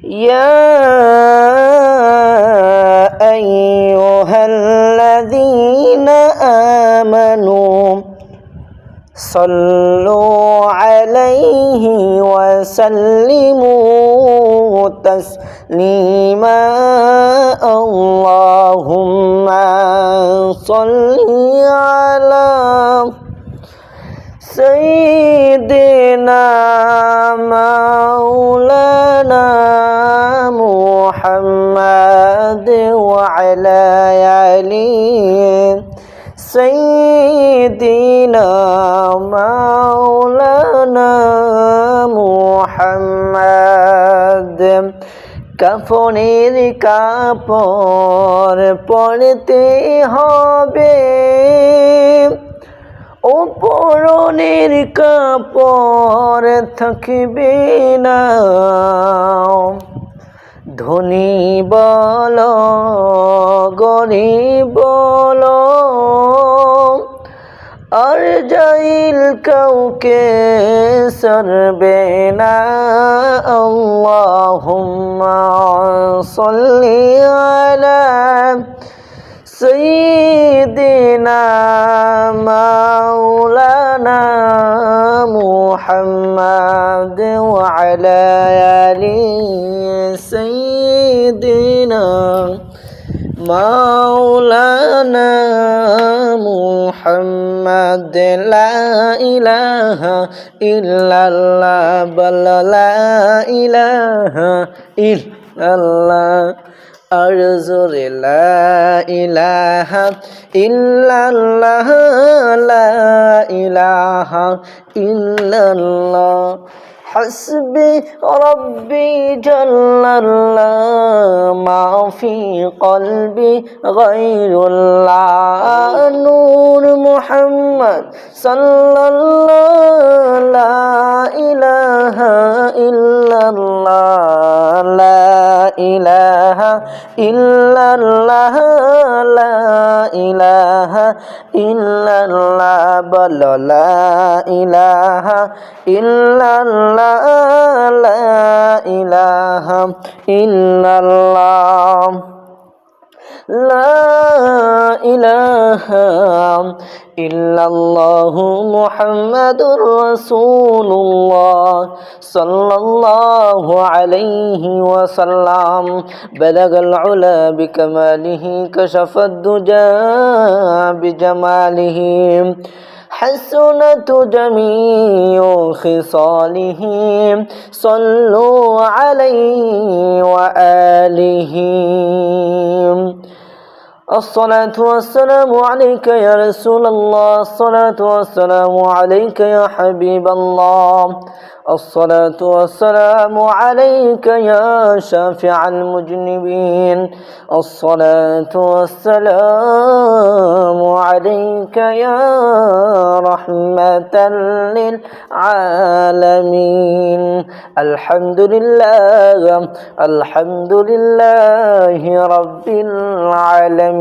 يا أيها الذين آمنوا صلوا عليه وسلموا تسليما اللهم صل على سيدنا مولانا محمد وعلى آله سيدنا مولانا محمد কাফনের কাপড় পরতে হবে ও পরনের কাপড় থাকবে না ধনী বল গরিব বল আর জাইল কাউকে সরবে না আল্লাহুম্মা সাল্লি আলা সাইয়্যিদিনা মাওলানা মুহাম্মাদ ওয়া আলা আলি সাইয়্যিদিনা মাওলানা মুহাম্মাদ লা ইলাহা ইল্লাল্লাহ বল লা ইলাহা ইল্লাল্লাহ আর জোরে লা ইলাহা ইল্লাল্লাহ লা ইলাহা ইল্লাল্লাহ حسبي ربي جل الله ما في قلبي غير الله نور محمد صلى الله لا إله إلا الله لا إله إلا الله لا إله إلا الله بل لا إله إلا الله لا إله إلا الله لا إله إلا الله محمد رسول الله صلى الله عليه وسلم بلغ العلا بكماله كشف الدجى بجماله حسنت جميع خصاله صلوا عليه وآله الصلاة والسلام عليك يا رسول الله الصلاة والسلام عليك يا حبيب الله الصلاة والسلام عليك يا شافع المذنبين الصلاة والسلام عليك يا رحمة للعالمين الحمد لله رب العالمين